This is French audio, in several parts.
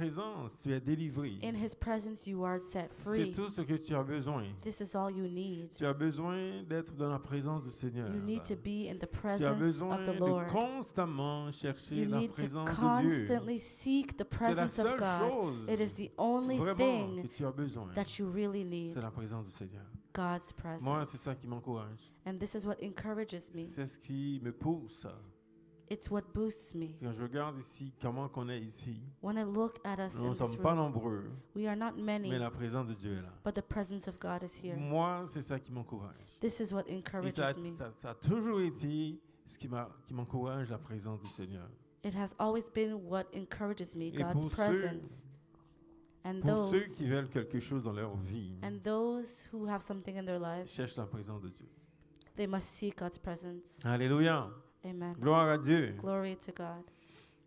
présence, tu es délivré. In His presence, you are set C'est free. tout ce que tu as besoin. This is all you need. Tu as besoin d'être dans la présence du Seigneur. You need to be in the Tu as presence besoin of the de Lord. constamment chercher You la need to présence de Dieu. constantly seek the C'est la presence of seule God. chose It is the only vraiment que thing tu as besoin. that you really need, C'est la présence du Seigneur. God's Moi, c'est presence. ça qui m'encourage. And this is what encourages me. C'est ce qui me pousse. It's what boosts me. Quand je regarde ici, comment qu'on est ici, When I look at us nous ne in sommes this pas room, nombreux, we are not many, mais la présence de Dieu est là. but the presence of God is here. Moi, c'est ça qui m'encourage. This is what Et encourages me. ça a toujours été ce qui m'encourage, la présence du Seigneur. It has always been what encourages me, Et God's pour presence. And Pour ceux those qui veulent quelque chose dans leur vie, who have something in their lives, cherchent la présence de Dieu. they must seek God's presence. Alléluia. Amen. Gloire à Dieu. Glory to God.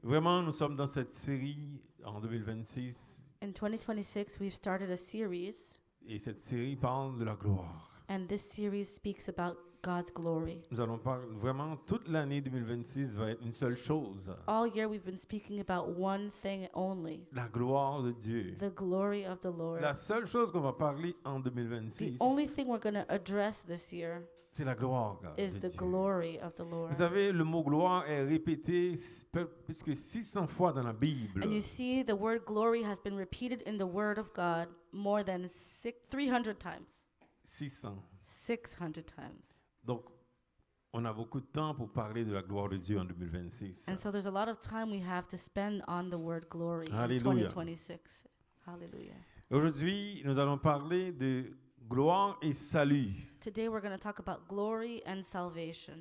Vraiment, nous sommes dans cette série en 2026 In 2026, we've started a series, et cette série parle de la gloire. and this series speaks about God's glory. Nous allons parler vraiment toute l'année 2026 va être une seule chose, All year, we've been speaking about one thing only, la gloire de Dieu. the glory of the Lord. La seule chose qu'on va parler en The 2026, only thing we're going to address this year c'est la gloire is de the Dieu. glory of the Lord. Vous savez, le mot gloire est répété plus que 600 fois dans la Bible. And you see, the word glory has been repeated in the Word of God more than 300 times. 600. 600 times. Donc, on a beaucoup de temps pour parler de la gloire de Dieu en 2026. And so there's a lot of time we have to spend on the word glory in Hallelujah. 2026. Hallelujah. Aujourd'hui, nous allons parler de gloire et salut. Today we're going to talk about glory and salvation.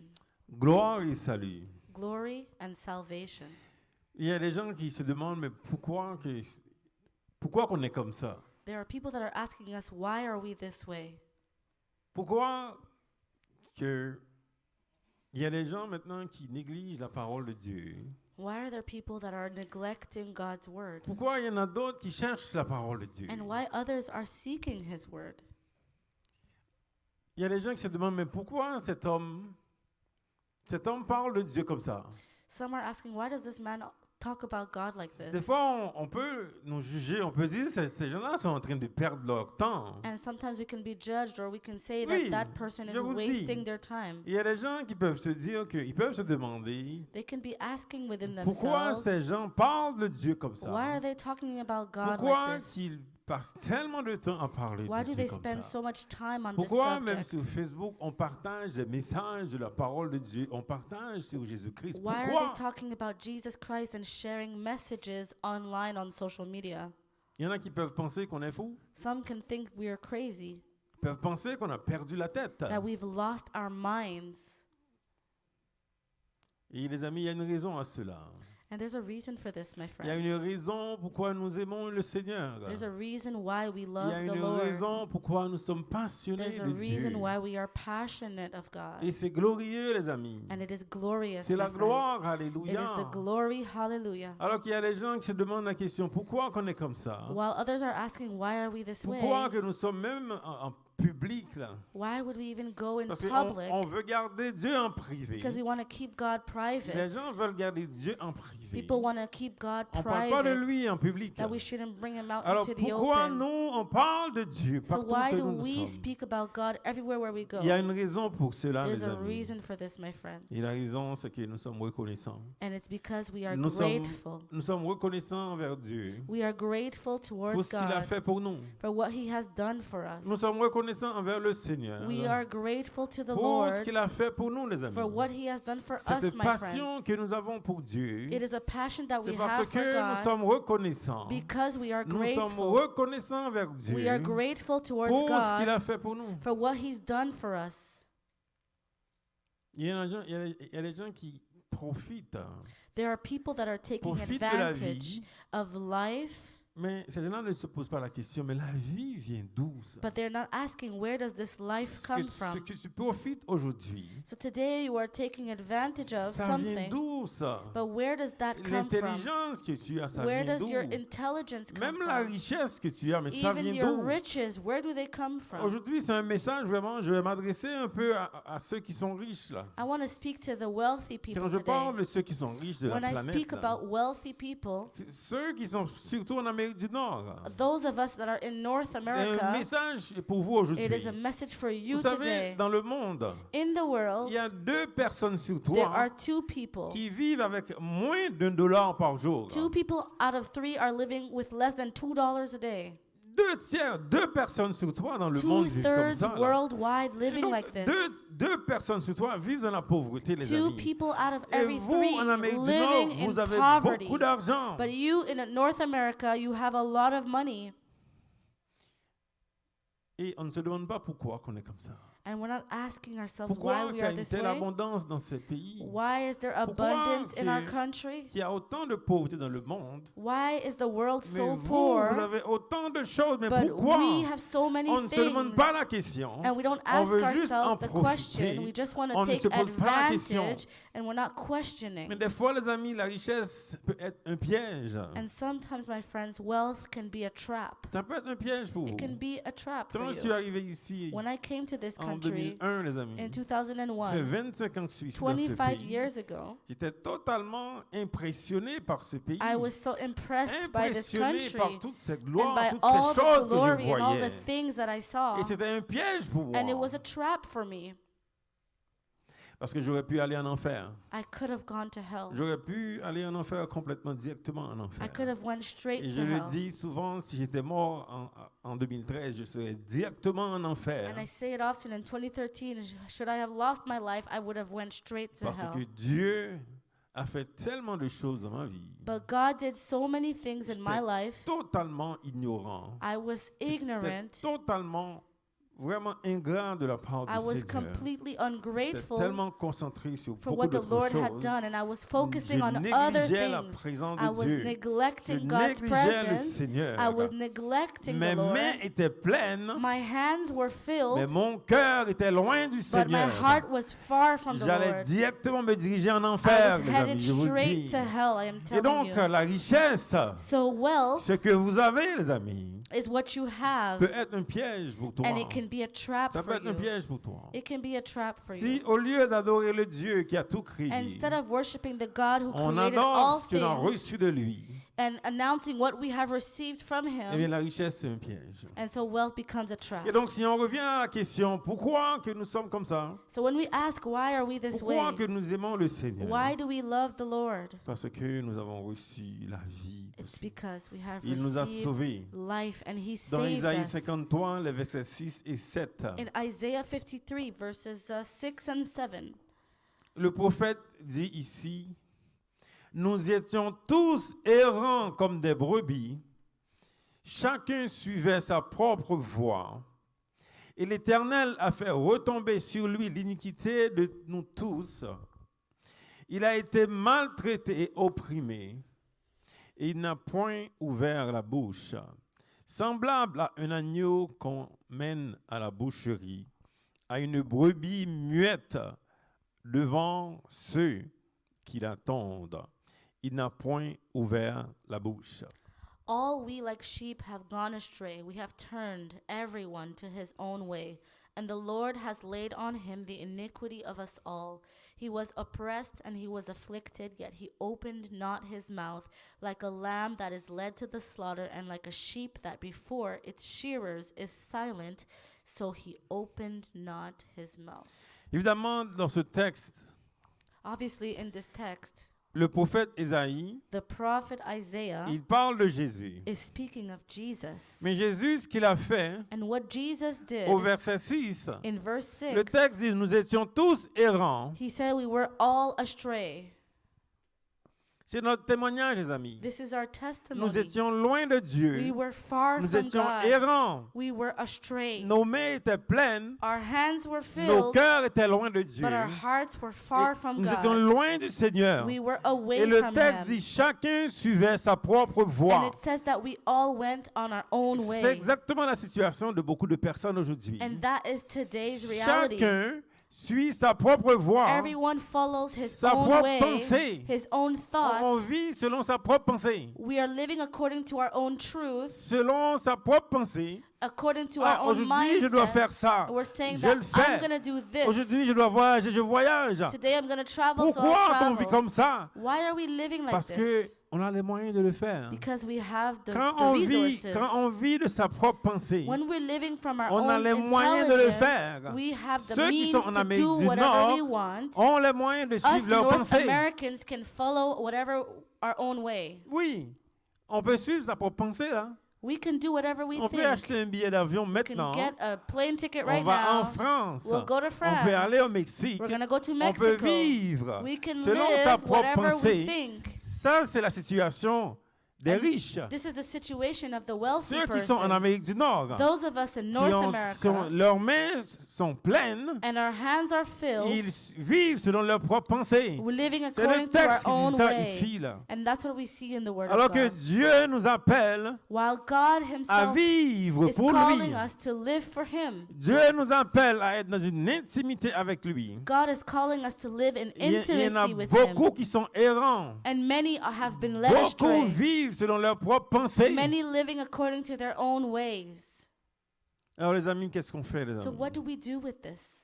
Gloire et salut. Glory and salvation. Il y a des gens qui se demandent, mais pourquoi qu'on est comme ça? There are people that are asking us, why are we this way? Pourquoi que il y a des gens maintenant qui négligent la parole de Dieu? Why are there people that are neglecting God's word? Pourquoi il y en a d'autres qui cherchent la parole de Dieu? And why others are seeking his word? Il y a des gens qui se demandent, mais pourquoi cet homme parle de Dieu comme ça? Some are asking, why does this man talk about God like Des this? fois, on peut nous juger, on peut dire que ces gens-là sont en train de perdre leur temps. And sometimes we can be judged, or we can say Oui, that that person je is vous dis. wasting their time. Il y a des gens qui peuvent se dire qu'ils peuvent se demander They can be asking within pourquoi themselves, ces gens parlent de Dieu comme ça. why are they talking about God Pourquoi like this? qu'ils passent tellement de temps à parler Why de do Dieu they comme spend ça? so much time on this Pourquoi même subject? sur Facebook, on partage des messages de la parole de Dieu, on partage sur Jésus-Christ? Why are Pourquoi? they talking about Jesus Christ and sharing messages online on social media? Il y en a qui peuvent penser qu'on est fou, Some can think we are crazy, peuvent penser qu'on a perdu la tête. that we've lost our minds. Et les amis, il y a une raison à cela. And there's a reason for this, my Il y a une friends. raison pourquoi nous aimons le Seigneur. There's a reason why we Il y love a the une Lord. raison pourquoi nous sommes passionnés There's a de Dieu. reason why we are passionate of God. Et c'est glorieux, les amis. And it is glorious, C'est my la gloire, friends. It is alléluia. the glory, hallelujah. Alors qu'il y a des gens qui se demandent la question, pourquoi qu'on est comme ça? While others are asking, why are we this Pourquoi way? que nous sommes même en public là? Why would we even go in Parce public? qu'on veut garder Dieu en privé. Because we want to keep God Les private. gens veulent garder Dieu en privé. People want to keep God On ne parle pas de private. lui en public. That we shouldn't bring him out Alors into the pourquoi open. nous, on parle de Dieu So partout why que do nous we sommes? speak about God everywhere where we go? Il y a une raison pour cela, There's mes a amis. reason for this, my friends. Et la raison, c'est que nous sommes reconnaissants. And it's because we are Nous sommes, grateful. nous sommes reconnaissants envers Dieu We are grateful pour towards ce qu'il a God fait pour nous. for what he has done for us. Nous sommes reconnaissants envers le Seigneur We are grateful to the pour ce Lord qu'il a fait pour nous, les amis. for what he has done for us, Cette my passion friends. que nous avons pour Dieu, It is a passion that c'est we parce have for que nous God sommes reconnaissants. because we are Nous sommes grateful. reconnaissants envers Dieu We are grateful towards pour ce qu'il God a fait pour nous. for what he's done for us. Il y a des gens qui profitent There are people that are taking Profitent de la advantage vie. of life Mais ces gens-là ne se posent pas la question, mais la vie vient d'où ça? But they're not asking, where does this life Ce come ce from? que tu profites aujourd'hui, So today you are taking advantage of ça vient something, d'où ça? but where does that come from? L'intelligence que tu as, ça Where vient does d'où? your intelligence come Même la from? richesse que tu as, mais ça Even vient your d'où? riches, where do they come from? Aujourd'hui, c'est un message vraiment, je vais m'adresser un peu à ceux qui sont riches là. I want to speak to the wealthy people Quand je today. parle de ceux qui sont riches de la When I planète, speak là, about wealthy people, c'est ceux qui sont surtout en Amérique du Nord. Là. those of us that are in North C'est un America, message pour vous aujourd'hui. it is a message for you Vous savez, today. dans le monde, In the world, il y a 2 personnes sur there 3 are 2 people. qui vivent avec moins d'$1 par jour. 2 people out of 3 are living with less than $2 a day. 2 personnes sur 3 dans le monde vivent comme 2/3 ça. Là. worldwide Et living donc, like this. deux personnes sur 3 vivent dans la pauvreté, les 2 amis. people out of Et every vous, 3 en Amérique du Nord, living vous in avez poverty. beaucoup d'argent. But you in North America, you have a lot of money. Et on ne se demande pas pourquoi qu'on est comme ça. And we're not asking ourselves Pourquoi why il we y a are une this telle way. abondance dans ce pays? Why is there Pourquoi abundance in our que- country? Qu'il y a autant de pauvreté dans le monde, Why is the world mais so vous poor? avez autant de choses, mais But pourquoi? we have so many On ne se demande things. pas la question. And we don't On ask veut juste en ourselves the question. profiter. We just want On to ne se take pose pas la question. advantage, and we're not questioning. Mais des fois, les amis, la richesse peut être un piège. And sometimes, my friends, wealth can be a trap. Ça peut être un piège pour vous. It can be a trap Quand for je suis you. arrivé ici When I came to this en country 2001, les amis, in ça fait 2001, 25 ans que je suis ici dans ce 25 pays. years ago, J'étais totalement impressionné par ce pays. I was so impressed by this Impressionné par country toute cette and gloire, by toutes all ces choses the que je glory and all voyais. the things that I saw. Et c'était un piège pour moi. And it was a trap for me. Parce que j'aurais pu aller en enfer. I could have gone to hell. J'aurais pu aller en enfer complètement directement en enfer. I could have went straight Et to je le hell. dis souvent, si j'étais mort en 2013, je serais directement en enfer. And I say it often in 2013, should I have lost my life, I would have went straight to Parce que hell. Dieu a fait tellement de choses dans ma vie. But God did so many things in my J'étais life. totalement ignorant. I was J'étais ignorant. totalement, vraiment ingrat de la part du I was Seigneur. completely J'étais ungrateful tellement concentré sur for beaucoup what the d'autres Lord had choses. done, and I was Je focusing on other négligeais la things. présence I de was Dieu. Je neglecting God's négligeais le presence. Seigneur. I was neglecting Mes the Lord. mains étaient pleines, My hands were mais filled, mon cœur était loin du but my Seigneur. heart was far from the J'allais Lord. directement me diriger en I enfer, was les headed amis, je vous le straight dis. to hell, I am Et telling donc, you. la richesse, So wealth ce que vous avez, les amis, is what you have, peut être un piège pour toi. and it can be a trap Ça peut for être un you. piège pour toi. It can be a trap for Si you. au lieu d'adorer le Dieu qui a tout créé, Instead of worshiping the God who on created adore all ce qu'on a things reçu de lui, and announcing what we have received from eh bien Him, la richesse c'est un piège. and so wealth becomes a trap. Et donc si on revient à la question, pourquoi que nous sommes comme ça? So when we ask, why are we this way? Pourquoi que nous aimons le Seigneur? Why do we love the Lord? Parce que nous avons reçu la vie. It's because we have Il nous a received sauvés. life, and He Dans saved Isaïe us. 53, les versets 6 et 7, In Isaiah 53, verses 6 and 7, le prophète dit ici, nous étions tous errants comme des brebis, chacun suivait sa propre voie, et l'Éternel a fait retomber sur lui l'iniquité de nous tous. Il a été maltraité et opprimé, et il n'a point ouvert la bouche. Semblable à un agneau qu'on mène à la boucherie, à une brebis muette devant ceux qui l'attendent. Il n'a point ouvert la bouche. all we like sheep have gone astray. We have turned everyone to his own way, and the Lord has laid on him the iniquity of us all. He was oppressed and he was afflicted, yet he opened not his mouth. Like a lamb that is led to the slaughter, and like a sheep that before its shearers is silent, so he opened not his mouth. Évidemment, dans ce texte, Obviously, in this text, le prophète Ésaïe, the prophet Isaiah il parle de Jésus. is speaking of Jesus. Mais Jésus, ce qu'il a fait, And what Jesus did au verset 6, in verse 6, le texte dit, nous étions tous errants, he said we were all astray. C'est notre témoignage, les amis. This is our Nous testimony. étions loin de We Dieu. were far Nous from étions God. errants. We were astray. Nos mains étaient pleines. Our hands were Nos filled, cœurs étaient loin de Dieu. but our hearts were far Et from nous étions God. loin du Seigneur. We were Et away le from texte Him. dit chacun suivait sa propre And voie. it says that we all went on our own C'est way. exactement la situation de beaucoup de personnes aujourd'hui. And that is today's reality. Chacun suit sa propre voie. Everyone follows his Sa own propre way, pensée. his own On thoughts. vit selon sa propre pensée. We are living according to our own truth, Selon sa propre pensée. according to Ah, our own aujourd'hui, je dois mindset. faire ça. We're saying Je that le I'm fais. going to do this. Aujourd'hui, je dois voyager. Je voyage. Today I'm going to travel, so Pourquoi I'll on vit travel. comme ça? Why are we living like Parce this? qu'on a les moyens de le faire. Because we have the Quand resources. on vit de sa propre pensée, When we're living from our on a own les moyens de le intelligence, faire. we have the Ceux qui means sont en to Amérique do du whatever we Nord want. ont les moyens de Us suivre leur North pensée. Americans can follow whatever our own way. Oui, on peut suivre sa propre pensée là. We can do whatever we On peut think. acheter un billet d'avion We can maintenant. get a plane ticket On right va en now. France. We'll go to On France. peut aller au Mexique. We're going to go to On peut Mexico. vivre We can selon sa live propre whatever we pensée. think. Ça, c'est la situation des And riches. This is the situation of the wealthy Ceux qui sont en person. Amérique du Nord, Those of us in qui North ont- America, leurs mains sont pleines, and our hands are filled, ils vivent selon leur propre pensée. we're living C'est le according to our texte qui own dit ça way. ici. Là. And that's what we see in the Word Alors of que God. Dieu nous appelle While God à Himself vivre is pour lui. calling us to live for Him, Dieu nous appelle à être dans une intimité avec lui. God is calling us to live in Il y en a intimacy with beaucoup Him. qui sont errants. And many have been led Beaucoup astray. vivent selon leur propre pensée. Many living according to their own ways. Alors les amis, qu'est-ce qu'on fait les So amis? what do we do with this?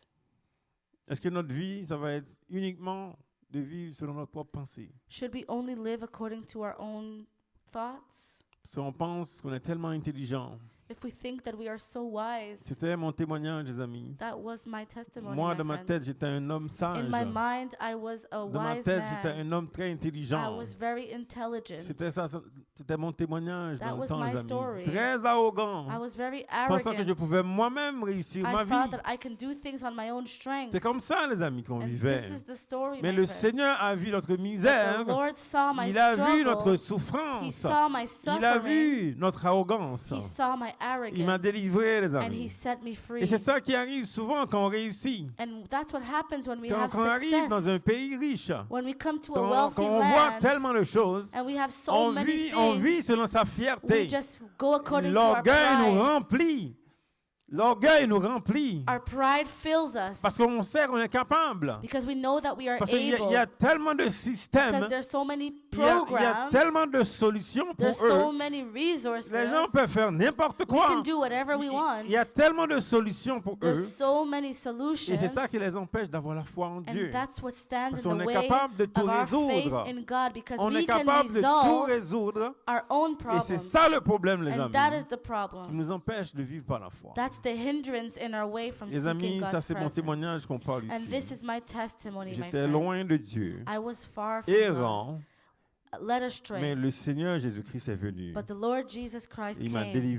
Est-ce que notre vie, ça va être uniquement de vivre selon notre propre pensée? Should we only live according to our own thoughts? Si on pense qu'on est tellement intelligent. If we think that we are so wise, C'était mon témoignage, les amis. that was my testimony, Moi, my dans ma friends. tête, j'étais un homme sage. In my mind, I was a Dans ma wise tête, j'étais man. un homme très I intelligent. was very intelligent. C'était ça, c'était mon témoignage That dans le was temps, my les amis. story. Très arrogant. I was very Pensant que je arrogant. pouvais moi-même réussir ma I vie. thought that I can do things on my own strength. C'est comme ça, les amis, qu'on And vivait. this is the story, Mais my le friends. Seigneur a vu notre But misère. the Lord saw my Il a vu notre struggle. He souffrance. saw my Il a suffering. vu notre arrogance. He saw my Il m'a arrogance. délivré, les And He amis. set me free. Et c'est ça qui arrive souvent quand on réussit. And that's what happens when we Quand have on arrive dans un success. pays riche. When we come to a Quand wealthy on voit land tellement de choses. and we have so On many vit things, selon sa we fierté. just go according to our L'orgueil nous pride. remplit. L'orgueil nous remplit. Our pride fills us Parce qu'on sait qu'on est capable. because we know that we are Parce qu'il y, able. a tellement de Because systèmes. there's so many Il y a programs. tellement de solutions pour There's so eux. many resources. Les gens peuvent faire n'importe We quoi. can do whatever we want. Il y a tellement de solutions pour eux. There's so many solutions. Et c'est ça qui les empêche d'avoir la foi en Dieu. And that's what stands Parce in qu'on the est way capable de tout of our faith résoudre. in God because On we est can capable de tout resolve résoudre. our own Et c'est problems. ça le problème, les And that amis, is the qui problem. nous empêche de vivre par la foi. That's the hindrance in our way from Les seeking amis, ça God's c'est mon presence. témoignage qu'on parle And this ici. is my testimony, my J'étais friends. loin de Dieu, I was far from God, errant, led mais astray. le Seigneur Jésus-Christ est venu. But the Lord Jesus Christ Il m'a came. délivré.